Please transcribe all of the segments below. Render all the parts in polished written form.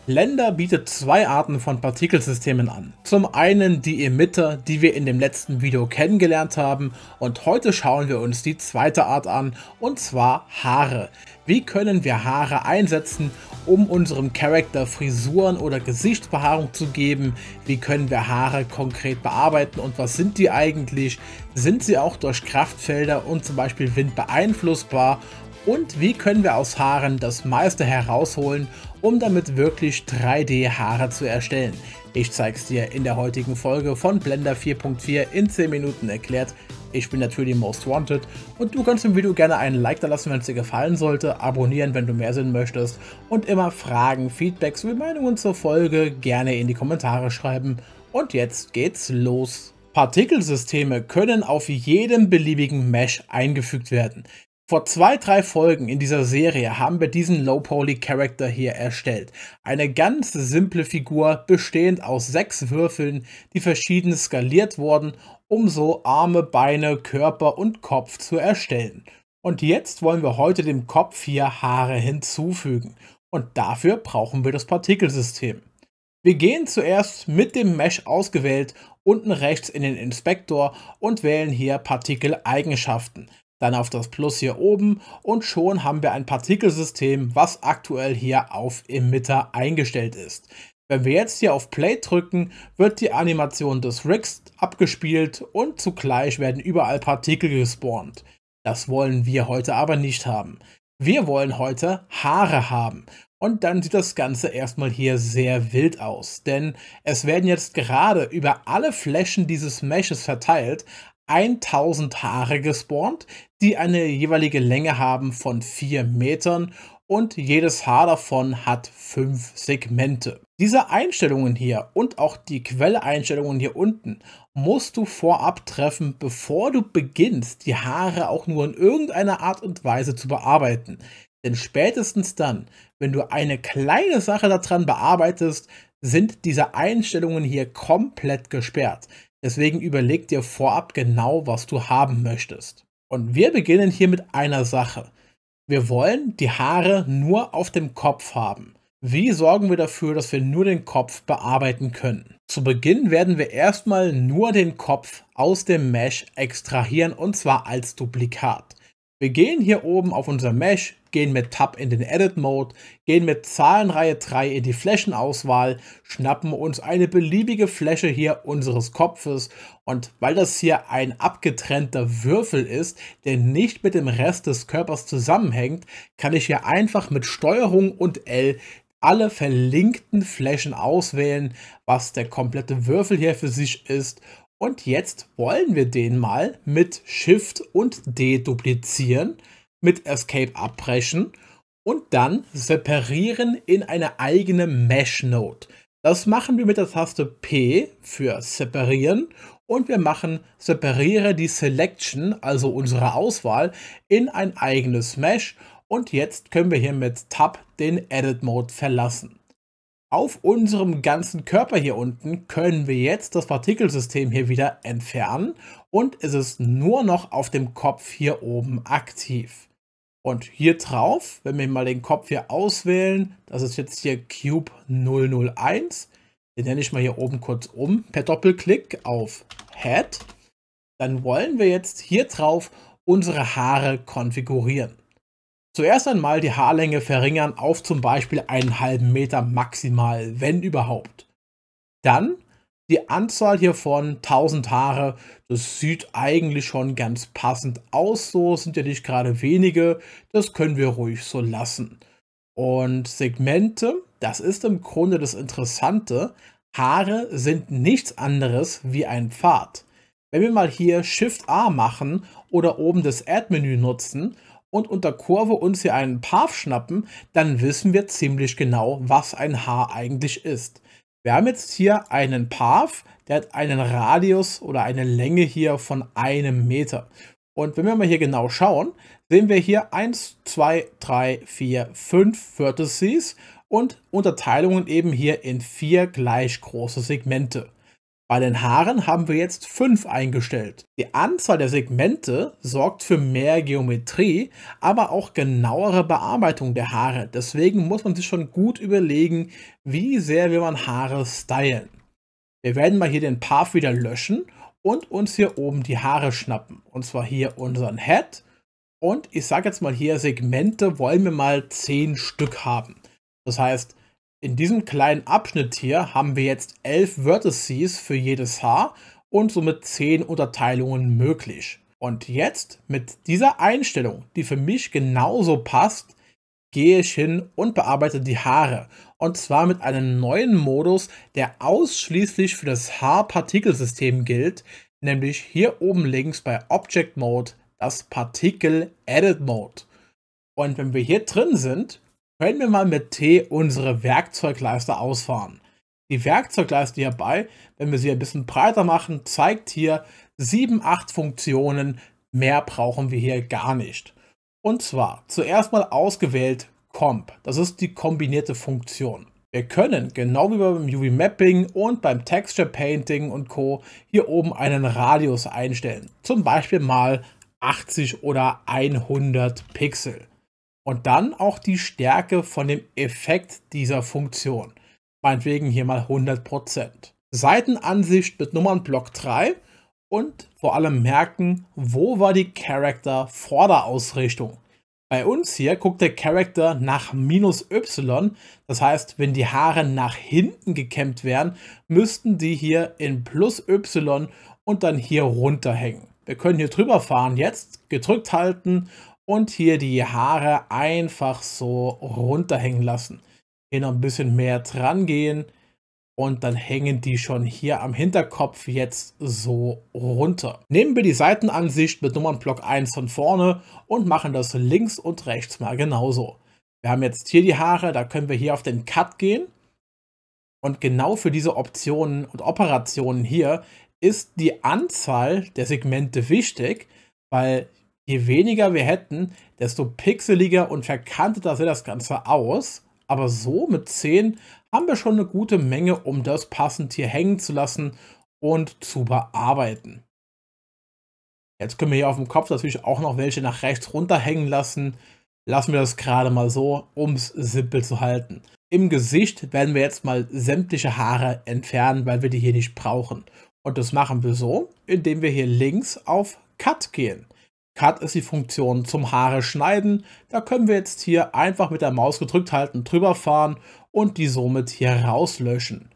Blender bietet zwei Arten von Partikelsystemen an. Zum einen die Emitter, die wir in dem letzten Video kennengelernt haben, und heute schauen wir uns die zweite Art an, und zwar Haare. Wie können wir Haare einsetzen, um unserem Charakter Frisuren oder Gesichtsbehaarung zu geben? Wie können wir Haare konkret bearbeiten und was sind die eigentlich? Sind sie auch durch Kraftfelder und zum Beispiel Wind beeinflussbar? Und wie können wir aus Haaren das meiste herausholen, um damit wirklich 3D-Haare zu erstellen? Ich zeig's dir in der heutigen Folge von Blender 4.4 in 10 Minuten erklärt. Ich bin natürlich Most Wanted und du kannst dem Video gerne einen Like da lassen, wenn es dir gefallen sollte, abonnieren, wenn du mehr sehen möchtest und immer Fragen, Feedback sowie Meinungen zur Folge gerne in die Kommentare schreiben. Und jetzt geht's los. Partikelsysteme können auf jedem beliebigen Mesh eingefügt werden. Vor 2-3 Folgen in dieser Serie haben wir diesen Low-Poly-Charakter hier erstellt. Eine ganz simple Figur, bestehend aus 6 Würfeln, die verschieden skaliert wurden, um so Arme, Beine, Körper und Kopf zu erstellen. Und jetzt wollen wir heute dem Kopf hier Haare hinzufügen. Und dafür brauchen wir das Partikelsystem. Wir gehen zuerst mit dem Mesh ausgewählt unten rechts in den Inspektor und wählen hier Partikeleigenschaften. Dann auf das Plus hier oben und schon haben wir ein Partikelsystem, was aktuell hier auf Emitter eingestellt ist. Wenn wir jetzt hier auf Play drücken, wird die Animation des Rigs abgespielt und zugleich werden überall Partikel gespawnt. Das wollen wir heute aber nicht haben. Wir wollen heute Haare haben. Und dann sieht das Ganze erstmal hier sehr wild aus, denn es werden jetzt gerade über alle Flächen dieses Meshes verteilt 1000 Haare gespawnt, die eine jeweilige Länge haben von 4 Metern und jedes Haar davon hat 5 Segmente. Diese Einstellungen hier und auch die Quelle-Einstellungen hier unten musst du vorab treffen, bevor du beginnst, die Haare auch nur in irgendeiner Art und Weise zu bearbeiten. Denn spätestens dann, wenn du eine kleine Sache daran bearbeitest, sind diese Einstellungen hier komplett gesperrt. Deswegen überleg dir vorab genau, was du haben möchtest. Und wir beginnen hier mit einer Sache. Wir wollen die Haare nur auf dem Kopf haben. Wie sorgen wir dafür, dass wir nur den Kopf bearbeiten können? Zu Beginn werden wir erstmal nur den Kopf aus dem Mesh extrahieren und zwar als Duplikat. Wir gehen hier oben auf unser Mesh, gehen mit Tab in den Edit Mode, gehen mit Zahlenreihe 3 in die Flächenauswahl, schnappen uns eine beliebige Fläche hier unseres Kopfes und weil das hier ein abgetrennter Würfel ist, der nicht mit dem Rest des Körpers zusammenhängt, kann ich hier einfach mit Steuerung und L alle verlinkten Flächen auswählen, was der komplette Würfel hier für sich ist. Und jetzt wollen wir den mal mit Shift und D duplizieren, mit Escape abbrechen und dann separieren in eine eigene Mesh-Node. Das machen wir mit der Taste P für separieren und wir machen separiere die Selection, also unsere Auswahl, in ein eigenes Mesh und jetzt können wir hier mit Tab den Edit Mode verlassen. Auf unserem ganzen Körper hier unten können wir jetzt das Partikelsystem hier wieder entfernen und es ist nur noch auf dem Kopf hier oben aktiv. Und hier drauf, wenn wir mal den Kopf hier auswählen, das ist jetzt hier Cube 001, den nenne ich mal hier oben kurz um, per Doppelklick auf Head, dann wollen wir jetzt hier drauf unsere Haare konfigurieren. Zuerst einmal die Haarlänge verringern auf zum Beispiel 1,5 Meter maximal, wenn überhaupt. Dann die Anzahl hier von 1000 Haare, das sieht eigentlich schon ganz passend aus, so sind ja nicht gerade wenige, das können wir ruhig so lassen. Und Segmente, das ist im Grunde das Interessante, Haare sind nichts anderes wie ein Pfad. Wenn wir mal hier Shift A machen oder oben das Add-Menü nutzen, und unter Kurve uns hier einen Path schnappen, dann wissen wir ziemlich genau, was ein Haar eigentlich ist. Wir haben jetzt hier einen Path, der hat einen Radius oder eine Länge hier von 1 Meter. Und wenn wir mal hier genau schauen, sehen wir hier 1, 2, 3, 4, 5 Vertices und Unterteilungen eben hier in 4 gleich große Segmente. Bei den Haaren haben wir jetzt 5 eingestellt. Die Anzahl der Segmente sorgt für mehr Geometrie, aber auch genauere Bearbeitung der Haare. Deswegen muss man sich schon gut überlegen, wie sehr will man Haare stylen. Wir werden mal hier den Path wieder löschen und uns hier oben die Haare schnappen. Und zwar hier unseren Head. Und ich sage jetzt mal hier, Segmente wollen wir mal 10 Stück haben. Das heißt, in diesem kleinen Abschnitt hier haben wir jetzt 11 Vertices für jedes Haar und somit 10 Unterteilungen möglich. Und jetzt mit dieser Einstellung, die für mich genauso passt, gehe ich hin und bearbeite die Haare. Und zwar mit einem neuen Modus, der ausschließlich für das Haarpartikelsystem gilt, nämlich hier oben links bei Object Mode das Particle Edit Mode. Und wenn wir hier drin sind, können wir mal mit T unsere Werkzeugleiste ausfahren. Die Werkzeugleiste hierbei, wenn wir sie ein bisschen breiter machen, zeigt hier 7, 8 Funktionen. Mehr brauchen wir hier gar nicht. Und zwar zuerst mal ausgewählt Comp. Das ist die kombinierte Funktion. Wir können, genau wie beim UV Mapping und beim Texture Painting und Co., hier oben einen Radius einstellen. Zum Beispiel mal 80 oder 100 Pixel. Und dann auch die Stärke von dem Effekt dieser Funktion. Meinetwegen hier mal 100%. Seitenansicht mit Nummernblock 3 und vor allem merken, wo war die Character-Vorderausrichtung. Bei uns hier guckt der Character nach -y, das heißt, wenn die Haare nach hinten gekämmt wären, müssten die hier in +y und dann hier runterhängen. Wir können hier drüber fahren jetzt, gedrückt halten und hier die Haare einfach so runterhängen lassen. Hier noch ein bisschen mehr dran gehen und dann hängen die schon hier am Hinterkopf jetzt so runter. Nehmen wir die Seitenansicht mit Nummernblock 1 von vorne und machen das links und rechts mal genauso. Wir haben jetzt hier die Haare, da können wir hier auf den Cut gehen. Und genau für diese Optionen und Operationen hier ist die Anzahl der Segmente wichtig, weil je weniger wir hätten, desto pixeliger und verkanteter sieht das Ganze aus. Aber so mit 10 haben wir schon eine gute Menge, um das passend hier hängen zu lassen und zu bearbeiten. Jetzt können wir hier auf dem Kopf natürlich auch noch welche nach rechts runterhängen lassen. Lassen wir das gerade mal so, um es simpel zu halten. Im Gesicht werden wir jetzt mal sämtliche Haare entfernen, weil wir die hier nicht brauchen. Und das machen wir so, indem wir hier links auf Cut gehen. Cut ist die Funktion zum Haare schneiden. Da können wir jetzt hier einfach mit der Maus gedrückt halten, drüber fahren und die somit hier rauslöschen.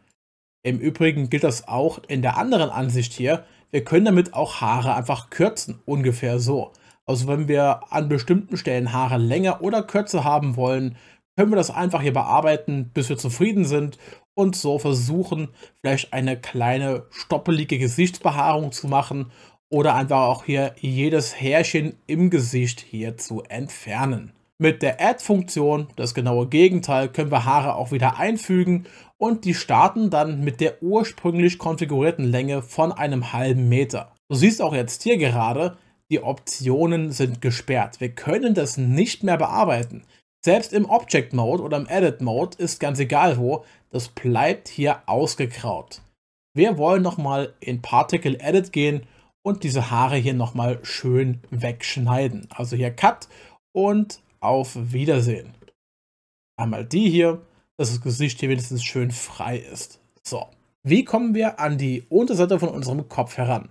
Im Übrigen gilt das auch in der anderen Ansicht hier. Wir können damit auch Haare einfach kürzen, ungefähr so. Also wenn wir an bestimmten Stellen Haare länger oder kürzer haben wollen, können wir das einfach hier bearbeiten, bis wir zufrieden sind und so versuchen, vielleicht eine kleine stoppelige Gesichtsbehaarung zu machen oder einfach auch hier jedes Härchen im Gesicht hier zu entfernen. Mit der Add-Funktion, das genaue Gegenteil, können wir Haare auch wieder einfügen und die starten dann mit der ursprünglich konfigurierten Länge von einem halben Meter. Du siehst auch jetzt hier gerade, die Optionen sind gesperrt. Wir können das nicht mehr bearbeiten. Selbst im Object Mode oder im Edit Mode ist ganz egal wo, das bleibt hier ausgegraut. Wir wollen nochmal in Particle Edit gehen und diese Haare hier nochmal schön wegschneiden. Also hier Cut und auf Wiedersehen. Einmal die hier, dass das Gesicht hier wenigstens schön frei ist. So, wie kommen wir an die Unterseite von unserem Kopf heran?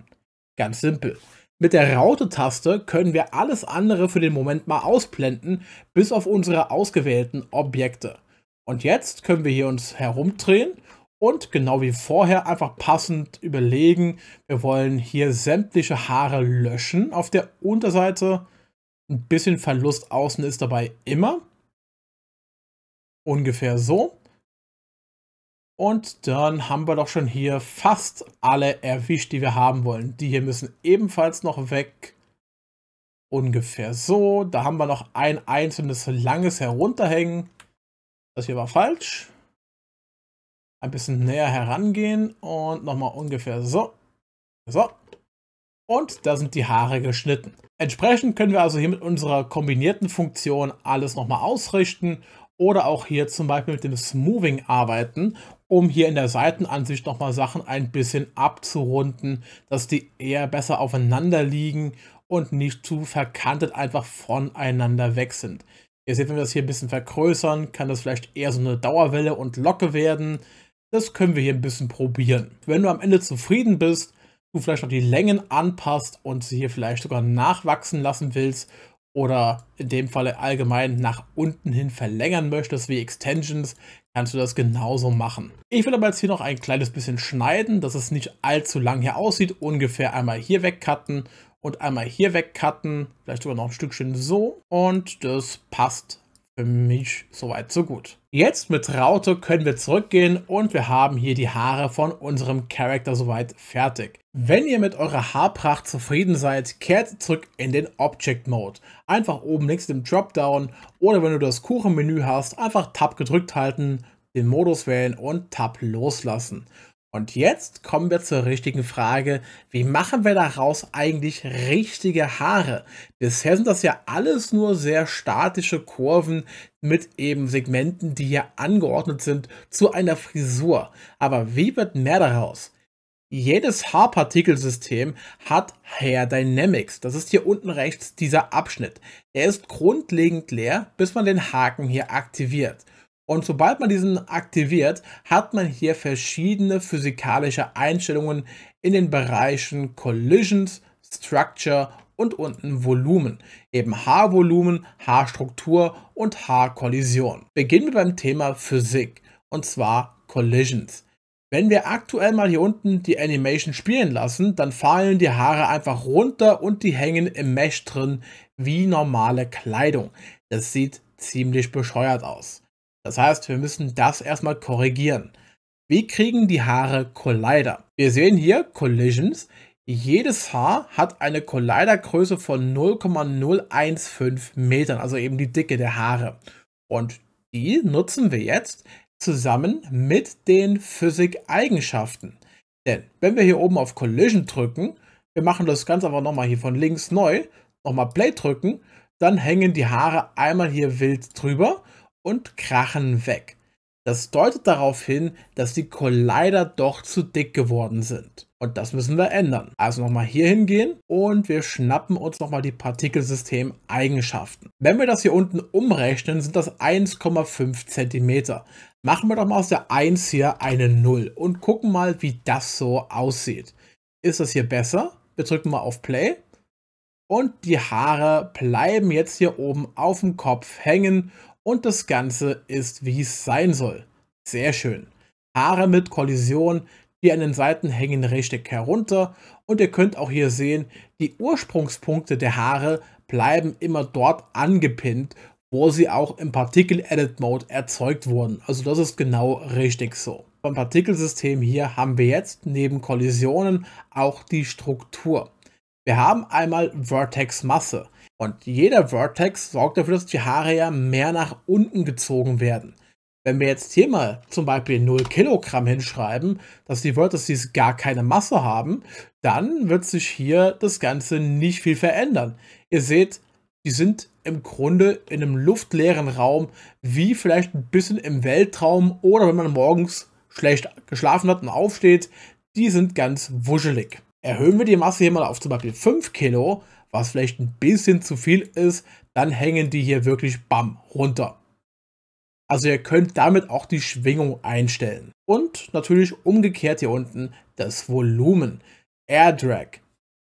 Ganz simpel. Mit der Raute-Taste können wir alles andere für den Moment mal ausblenden, bis auf unsere ausgewählten Objekte. Und jetzt können wir hier uns herumdrehen und genau wie vorher einfach passend überlegen, wir wollen hier sämtliche Haare löschen auf der Unterseite. Ein bisschen Verlust außen ist dabei immer. Ungefähr so. Und dann haben wir doch schon hier fast alle erwischt, die wir haben wollen. Die hier müssen ebenfalls noch weg. Ungefähr so. Da haben wir noch ein einzelnes langes herunterhängen. Das hier war falsch. Ein bisschen näher herangehen und nochmal ungefähr so. So. Und da sind die Haare geschnitten. Entsprechend können wir also hier mit unserer kombinierten Funktion alles nochmal ausrichten oder auch hier zum Beispiel mit dem Smoothing arbeiten, um hier in der Seitenansicht nochmal Sachen ein bisschen abzurunden, dass die eher besser aufeinander liegen und nicht zu verkantet einfach voneinander weg sind. Ihr seht, wenn wir das hier ein bisschen vergrößern, kann das vielleicht eher so eine Dauerwelle und Locke werden. Das können wir hier ein bisschen probieren. Wenn du am Ende zufrieden bist, du vielleicht noch die Längen anpasst und sie hier vielleicht sogar nachwachsen lassen willst oder in dem Falle allgemein nach unten hin verlängern möchtest, wie Extensions, kannst du das genauso machen. Ich will aber jetzt hier noch ein kleines bisschen schneiden, dass es nicht allzu lang hier aussieht. Ungefähr einmal hier wegcutten und einmal hier wegcutten. Vielleicht sogar noch ein Stückchen so. Und das passt für mich soweit so gut. Jetzt mit Raute können wir zurückgehen und wir haben hier die Haare von unserem Charakter soweit fertig. Wenn ihr mit eurer Haarpracht zufrieden seid, kehrt zurück in den Object Mode. Einfach oben links im Dropdown oder wenn du das Kuchenmenü hast, einfach Tab gedrückt halten, den Modus wählen und Tab loslassen. Und jetzt kommen wir zur richtigen Frage, wie machen wir daraus eigentlich richtige Haare? Bisher sind das ja alles nur sehr statische Kurven mit eben Segmenten, die hier angeordnet sind zu einer Frisur. Aber wie wird mehr daraus? Jedes Haarpartikelsystem hat Hair Dynamics. Das ist hier unten rechts dieser Abschnitt. Er ist grundlegend leer, bis man den Haken hier aktiviert. Und sobald man diesen aktiviert, hat man hier verschiedene physikalische Einstellungen in den Bereichen Collisions, Structure und unten Volumen. Eben Haarvolumen, Haarstruktur und Haarkollision. Beginnen wir beim Thema Physik und zwar Collisions. Wenn wir aktuell mal hier unten die Animation spielen lassen, dann fallen die Haare einfach runter und die hängen im Mesh drin wie normale Kleidung. Das sieht ziemlich bescheuert aus. Das heißt, wir müssen das erstmal korrigieren. Wie kriegen die Haare Collider? Wir sehen hier Collisions. Jedes Haar hat eine Collider-Größe von 0,015 Metern, also eben die Dicke der Haare. Und die nutzen wir jetzt zusammen mit den Physik-Eigenschaften. Denn wenn wir hier oben auf Collision drücken, wir machen das Ganze aber nochmal hier von links neu, nochmal Play drücken, dann hängen die Haare einmal hier wild drüber und krachen weg. Das deutet darauf hin, dass die Collider doch zu dick geworden sind. Und das müssen wir ändern. Also nochmal hier hingehen und wir schnappen uns nochmal die Partikelsystem-Eigenschaften. Wenn wir das hier unten umrechnen, sind das 1,5 cm. Machen wir doch mal aus der 1 hier eine 0 und gucken mal, wie das so aussieht. Ist das hier besser? Wir drücken mal auf Play. Und die Haare bleiben jetzt hier oben auf dem Kopf hängen. Und das Ganze ist, wie es sein soll. Sehr schön. Haare mit Kollision, die an den Seiten hängen richtig herunter. Und ihr könnt auch hier sehen, die Ursprungspunkte der Haare bleiben immer dort angepinnt, wo sie auch im Particle Edit Mode erzeugt wurden. Also das ist genau richtig so. Beim Partikelsystem hier haben wir jetzt neben Kollisionen auch die Struktur. Wir haben einmal Vertex-Masse. Und jeder Vertex sorgt dafür, dass die Haare ja mehr nach unten gezogen werden. Wenn wir jetzt hier mal zum Beispiel 0 Kilogramm hinschreiben, dass die Vertices gar keine Masse haben, dann wird sich hier das Ganze nicht viel verändern. Ihr seht, die sind im Grunde in einem luftleeren Raum, wie vielleicht ein bisschen im Weltraum oder wenn man morgens schlecht geschlafen hat und aufsteht, die sind ganz wuschelig. Erhöhen wir die Masse hier mal auf zum Beispiel 5 Kilo, was vielleicht ein bisschen zu viel ist, dann hängen die hier wirklich bam runter. Also ihr könnt damit auch die Schwingung einstellen. Und natürlich umgekehrt hier unten das Volumen, Air Drag,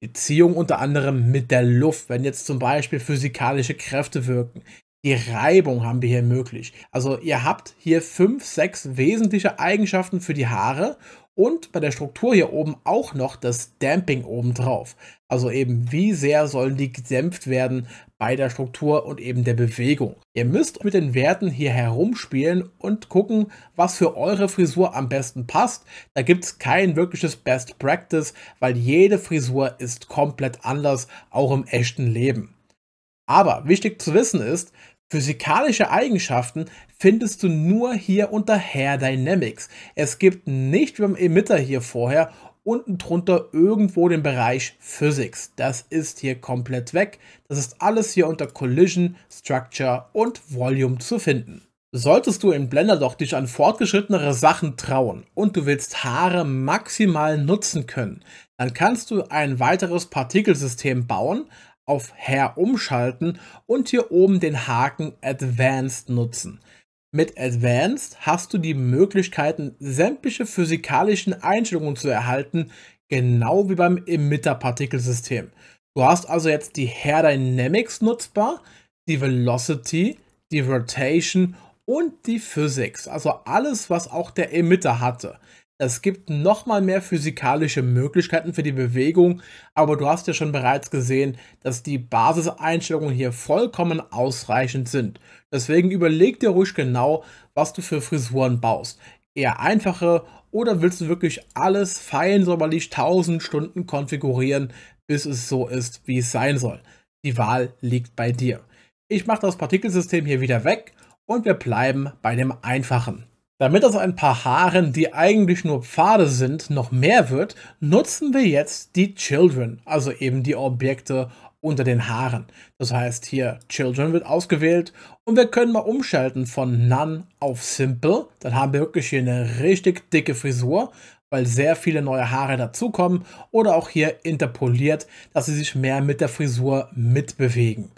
die Ziehung unter anderem mit der Luft, wenn jetzt zum Beispiel physikalische Kräfte wirken. Die Reibung haben wir hier möglich. Also ihr habt hier 5, 6 wesentliche Eigenschaften für die Haare und bei der Struktur hier oben auch noch das Damping obendrauf. Also eben wie sehr sollen die gedämpft werden bei der Struktur und eben der Bewegung. Ihr müsst mit den Werten hier herumspielen und gucken, was für eure Frisur am besten passt. Da gibt es kein wirkliches Best Practice, weil jede Frisur ist komplett anders, auch im echten Leben. Aber wichtig zu wissen ist, physikalische Eigenschaften findest du nur hier unter Hair Dynamics. Es gibt nicht wie beim Emitter hier vorher unten drunter irgendwo den Bereich Physics. Das ist hier komplett weg. Das ist alles hier unter Collision, Structure und Volume zu finden. Solltest du in Blender doch dich an fortgeschrittenere Sachen trauen und du willst Haare maximal nutzen können, dann kannst du ein weiteres Partikelsystem bauen, auf Hair umschalten und hier oben den Haken Advanced nutzen. Mit Advanced hast du die Möglichkeiten, sämtliche physikalischen Einstellungen zu erhalten, genau wie beim Emitter-Partikelsystem. Du hast also jetzt die Hair Dynamics nutzbar, die Velocity, die Rotation und die Physics, also alles, was auch der Emitter hatte. Es gibt nochmal mehr physikalische Möglichkeiten für die Bewegung, aber du hast ja schon bereits gesehen, dass die Basiseinstellungen hier vollkommen ausreichend sind. Deswegen überleg dir ruhig genau, was du für Frisuren baust. Eher einfache oder willst du wirklich alles fein säuberlich 1000 Stunden konfigurieren, bis es so ist, wie es sein soll? Die Wahl liegt bei dir. Ich mache das Partikelsystem hier wieder weg und wir bleiben bei dem Einfachen. Damit aus ein paar Haaren, die eigentlich nur Pfade sind, noch mehr wird, nutzen wir jetzt die Children, also eben die Objekte unter den Haaren. Das heißt, hier Children wird ausgewählt und wir können mal umschalten von None auf Simple. Dann haben wir wirklich hier eine richtig dicke Frisur, weil sehr viele neue Haare dazukommen, oder auch hier interpoliert, dass sie sich mehr mit der Frisur mitbewegen.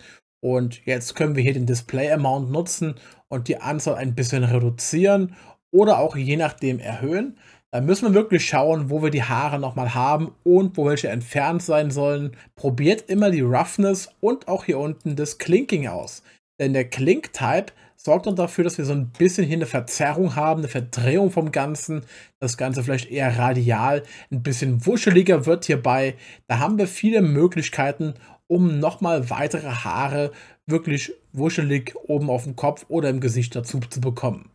Und jetzt können wir hier den Display Amount nutzen und die Anzahl ein bisschen reduzieren oder auch je nachdem erhöhen. Da müssen wir wirklich schauen, wo wir die Haare nochmal haben und wo welche entfernt sein sollen. Probiert immer die Roughness und auch hier unten das Clinking aus. Denn der Clink-Type sorgt dann dafür, dass wir so ein bisschen hier eine Verzerrung haben, eine Verdrehung vom Ganzen. Das Ganze vielleicht eher radial, ein bisschen wuscheliger wird hierbei. Da haben wir viele Möglichkeiten, um nochmal weitere Haare wirklich wuschelig oben auf dem Kopf oder im Gesicht dazu zu bekommen.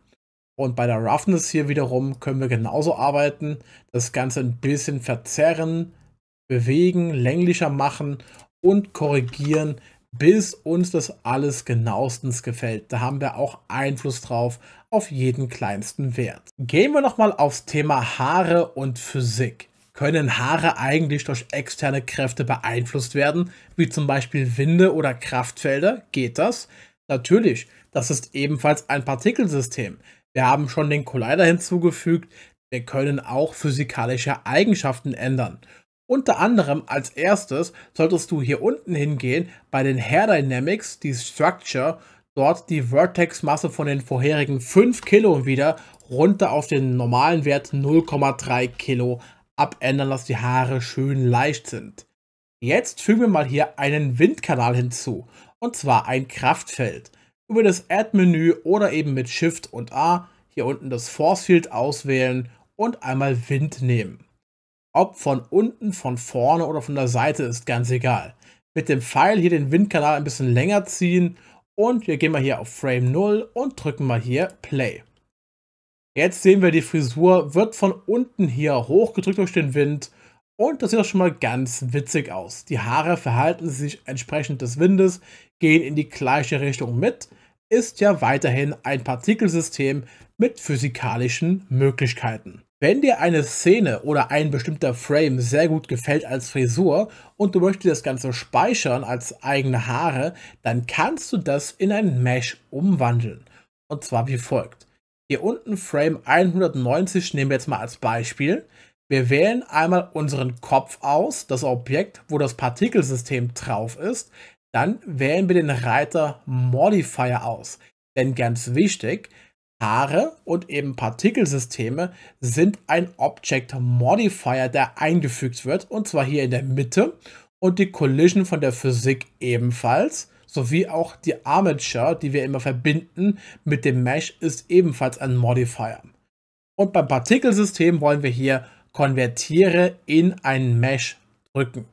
Und bei der Roughness hier wiederum können wir genauso arbeiten, das Ganze ein bisschen verzerren, bewegen, länglicher machen und korrigieren, bis uns das alles genauestens gefällt. Da haben wir auch Einfluss drauf auf jeden kleinsten Wert. Gehen wir nochmal aufs Thema Haare und Physik. Können Haare eigentlich durch externe Kräfte beeinflusst werden, wie zum Beispiel Winde oder Kraftfelder? Geht das? Natürlich, das ist ebenfalls ein Partikelsystem. Wir haben schon den Collider hinzugefügt. Wir können auch physikalische Eigenschaften ändern. Unter anderem als erstes solltest du hier unten hingehen bei den Hair Dynamics, die Structure, dort die Vertex-Masse von den vorherigen 5 Kilo wieder runter auf den normalen Wert 0,3 Kilo abändern, dass die Haare schön leicht sind. Jetzt fügen wir mal hier einen Windkanal hinzu, und zwar ein Kraftfeld. Über das Add-Menü oder eben mit Shift und A hier unten das Force Field auswählen und einmal Wind nehmen. Ob von unten, von vorne oder von der Seite ist ganz egal. Mit dem Pfeil hier den Windkanal ein bisschen länger ziehen und wir gehen mal hier auf Frame 0 und drücken mal hier Play. Jetzt sehen wir, die Frisur wird von unten hier hochgedrückt durch den Wind und das sieht auch schon mal ganz witzig aus. Die Haare verhalten sich entsprechend des Windes, gehen in die gleiche Richtung mit, ist ja weiterhin ein Partikelsystem mit physikalischen Möglichkeiten. Wenn dir eine Szene oder ein bestimmter Frame sehr gut gefällt als Frisur und du möchtest das Ganze speichern als eigene Haare, dann kannst du das in ein Mesh umwandeln. Und zwar wie folgt. Hier unten Frame 190 nehmen wir jetzt mal als Beispiel. Wir wählen einmal unseren Kopf aus, das Objekt, wo das Partikelsystem drauf ist. Dann wählen wir den Reiter Modifier aus. Denn ganz wichtig, Haare und eben Partikelsysteme sind ein Object Modifier, der eingefügt wird, und zwar hier in der Mitte, und die Collision von der Physik ebenfalls, sowie auch die Armature, die wir immer verbinden mit dem Mesh, ist ebenfalls ein Modifier. Und beim Partikelsystem wollen wir hier Konvertiere in ein Mesh drücken.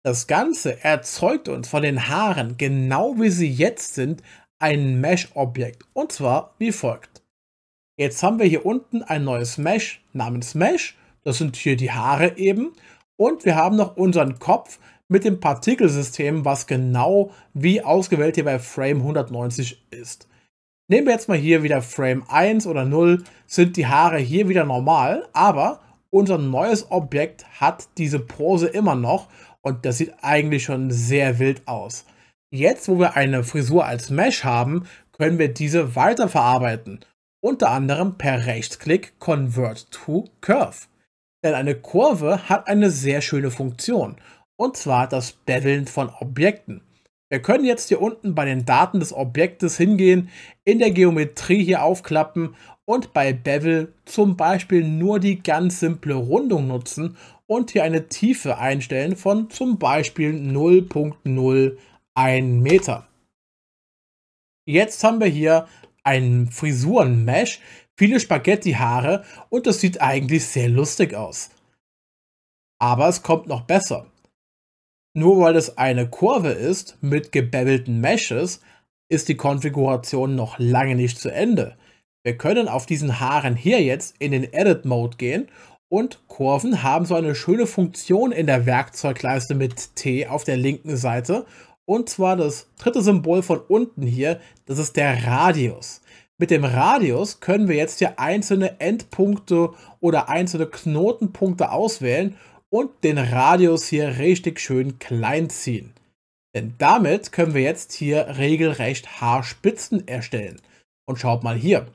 Das Ganze erzeugt uns von den Haaren, genau wie sie jetzt sind, ein Mesh-Objekt, und zwar wie folgt. Jetzt haben wir hier unten ein neues Mesh namens Mesh, das sind hier die Haare eben, und wir haben noch unseren Kopf mit dem Partikelsystem, was genau wie ausgewählt hier bei Frame 190 ist. Nehmen wir jetzt mal hier wieder Frame 1 oder 0, sind die Haare hier wieder normal, aber unser neues Objekt hat diese Pose immer noch und das sieht eigentlich schon sehr wild aus. Jetzt, wo wir eine Frisur als Mesh haben, können wir diese weiterverarbeiten. Unter anderem per Rechtsklick Convert to Curve. Denn eine Kurve hat eine sehr schöne Funktion, und zwar das Beveln von Objekten. Wir können jetzt hier unten bei den Daten des Objektes hingehen, in der Geometrie hier aufklappen und bei Bevel zum Beispiel nur die ganz simple Rundung nutzen und hier eine Tiefe einstellen von zum Beispiel 0,01 Meter. Jetzt haben wir hier ein Frisuren-Mesh, viele Spaghetti-Haare und das sieht eigentlich sehr lustig aus. Aber es kommt noch besser. Nur weil es eine Kurve ist mit gebevelten Meshes, ist die Konfiguration noch lange nicht zu Ende. Wir können auf diesen Haaren hier jetzt in den Edit-Mode gehen und Kurven haben so eine schöne Funktion in der Werkzeugleiste mit T auf der linken Seite. Und zwar das dritte Symbol von unten hier, das ist der Radius. Mit dem Radius können wir jetzt hier einzelne Endpunkte oder einzelne Knotenpunkte auswählen und den Radius hier richtig schön klein ziehen. Denn damit können wir jetzt hier regelrecht Haarspitzen erstellen. Und schaut mal hier,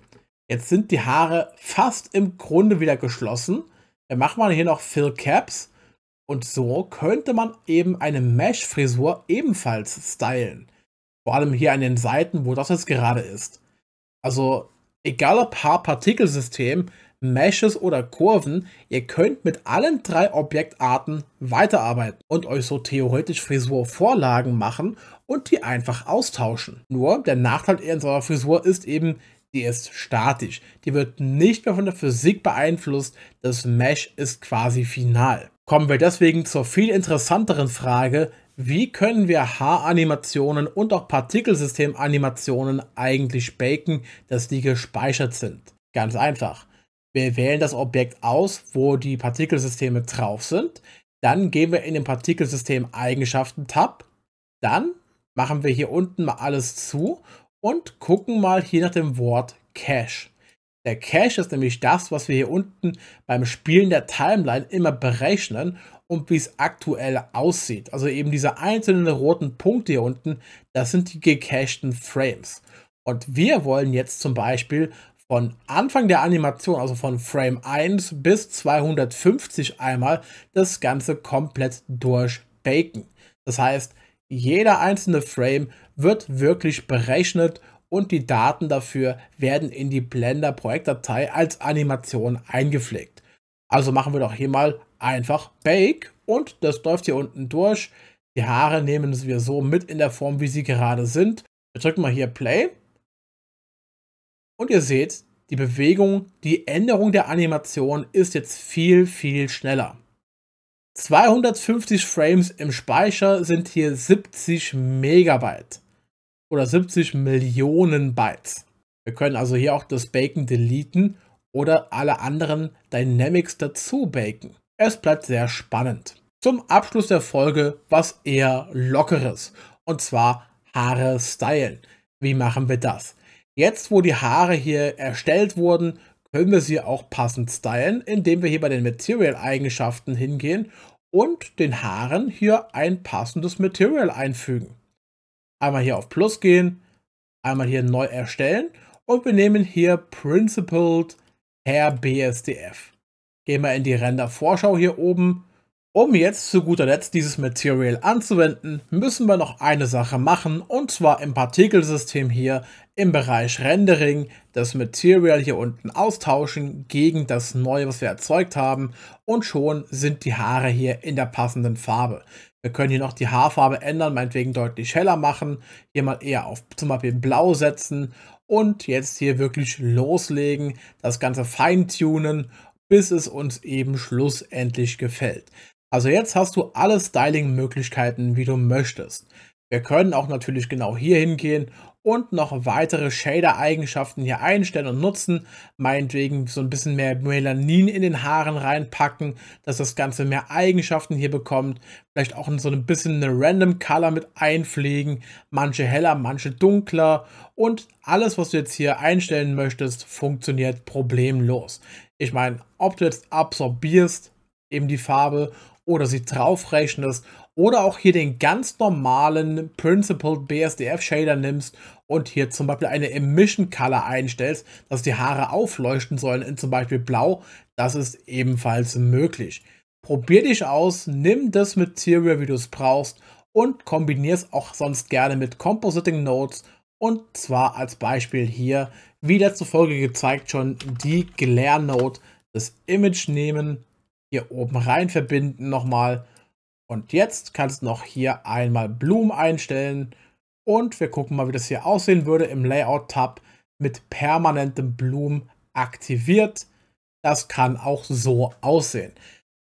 jetzt sind die Haare fast im Grunde wieder geschlossen. Wir machen mal hier noch Fill Caps. Und so könnte man eben eine Mesh-Frisur ebenfalls stylen. Vor allem hier an den Seiten, wo das jetzt gerade ist. Also, egal ob Haarpartikelsystem, Meshes oder Kurven, ihr könnt mit allen drei Objektarten weiterarbeiten und euch so theoretisch Frisurvorlagen machen und die einfach austauschen. Nur, der Nachteil in so einer Frisur ist eben, die ist statisch. Die wird nicht mehr von der Physik beeinflusst. Das Mesh ist quasi final. Kommen wir deswegen zur viel interessanteren Frage, wie können wir Haaranimationen und auch Partikelsystemanimationen eigentlich baken, dass die gespeichert sind? Ganz einfach. Wir wählen das Objekt aus, wo die Partikelsysteme drauf sind. Dann gehen wir in den Partikelsystem Eigenschaften Tab. Dann machen wir hier unten mal alles zu und gucken mal hier nach dem Wort Cache. Der Cache ist nämlich das, was wir hier unten beim Spielen der Timeline immer berechnen und wie es aktuell aussieht. Also eben diese einzelnen roten Punkte hier unten, das sind die gecachten Frames. Und wir wollen jetzt zum Beispiel von Anfang der Animation, also von Frame 1 bis 250 einmal, das Ganze komplett durchbaken. Das heißt, jeder einzelne Frame wird wirklich berechnet und die Daten dafür werden in die Blender-Projektdatei als Animation eingepflegt. Also machen wir doch hier mal einfach Bake und das läuft hier unten durch. Die Haare nehmen wir so mit in der Form, wie sie gerade sind. Wir drücken mal hier Play und ihr seht, die Bewegung, die Änderung der Animation ist jetzt viel, viel schneller. 250 Frames im Speicher sind hier 70 Megabyte. Oder 70 Millionen Bytes. Wir können also hier auch das Baken deleten oder alle anderen Dynamics dazu baken. Es bleibt sehr spannend. Zum Abschluss der Folge was eher Lockeres. Und zwar Haare stylen. Wie machen wir das? Jetzt, wo die Haare hier erstellt wurden, können wir sie auch passend stylen, indem wir hier bei den Material-Eigenschaften hingehen und den Haaren hier ein passendes Material einfügen. Einmal hier auf Plus gehen, einmal hier neu erstellen und wir nehmen hier Principled Hair BSDF. Gehen wir in die Render-Vorschau hier oben. Um jetzt zu guter Letzt dieses Material anzuwenden, müssen wir noch eine Sache machen und zwar im Partikelsystem hier im Bereich Rendering das Material hier unten austauschen gegen das neue, was wir erzeugt haben und schon sind die Haare hier in der passenden Farbe. Wir können hier noch die Haarfarbe ändern, meinetwegen deutlich heller machen, hier mal eher auf zum Beispiel Blau setzen und jetzt hier wirklich loslegen, das Ganze feintunen, bis es uns eben schlussendlich gefällt. Also jetzt hast du alle Styling-Möglichkeiten, wie du möchtest. Wir können auch natürlich genau hier hingehen und noch weitere Shader-Eigenschaften hier einstellen und nutzen. Meinetwegen so ein bisschen mehr Melanin in den Haaren reinpacken, dass das Ganze mehr Eigenschaften hier bekommt. Vielleicht auch so ein bisschen eine Random Color mit einpflegen. Manche heller, manche dunkler. Und alles, was du jetzt hier einstellen möchtest, funktioniert problemlos. Ich meine, ob du jetzt absorbierst, eben die Farbe, oder sie draufrechnest oder auch hier den ganz normalen Principled BSDF Shader nimmst und hier zum Beispiel eine Emission Color einstellst, dass die Haare aufleuchten sollen in zum Beispiel Blau, das ist ebenfalls möglich. Probier dich aus, nimm das Material, wie du es brauchst und kombinier es auch sonst gerne mit Compositing Nodes, und zwar als Beispiel hier, wie letzte Folge gezeigt schon, die Glare Node, das Image nehmen, hier oben rein verbinden nochmal. Und jetzt kannst du noch hier einmal Bloom einstellen und wir gucken mal, wie das hier aussehen würde im Layout-Tab mit permanentem Bloom aktiviert. Das kann auch so aussehen.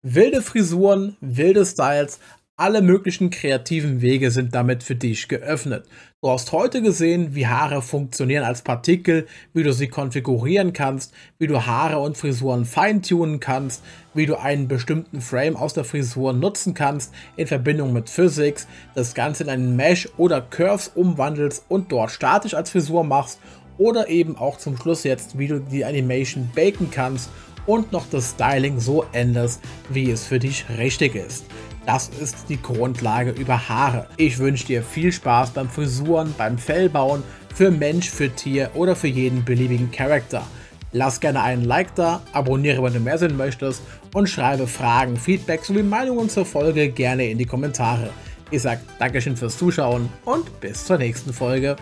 Wilde Frisuren, wilde Styles, alle möglichen kreativen Wege sind damit für dich geöffnet. Du hast heute gesehen, wie Haare funktionieren als Partikel, wie du sie konfigurieren kannst, wie du Haare und Frisuren feintunen kannst, wie du einen bestimmten Frame aus der Frisur nutzen kannst in Verbindung mit Physics, das Ganze in einen Mesh oder Curves umwandelst und dort statisch als Frisur machst, oder eben auch zum Schluss jetzt, wie du die Animation baken kannst und noch das Styling so änderst, wie es für dich richtig ist. Das ist die Grundlage über Haare. Ich wünsche dir viel Spaß beim Frisuren, beim Fellbauen, für Mensch, für Tier oder für jeden beliebigen Charakter. Lass gerne einen Like da, abonniere, wenn du mehr sehen möchtest und schreibe Fragen, Feedback sowie Meinungen zur Folge gerne in die Kommentare. Ich sage Dankeschön fürs Zuschauen und bis zur nächsten Folge.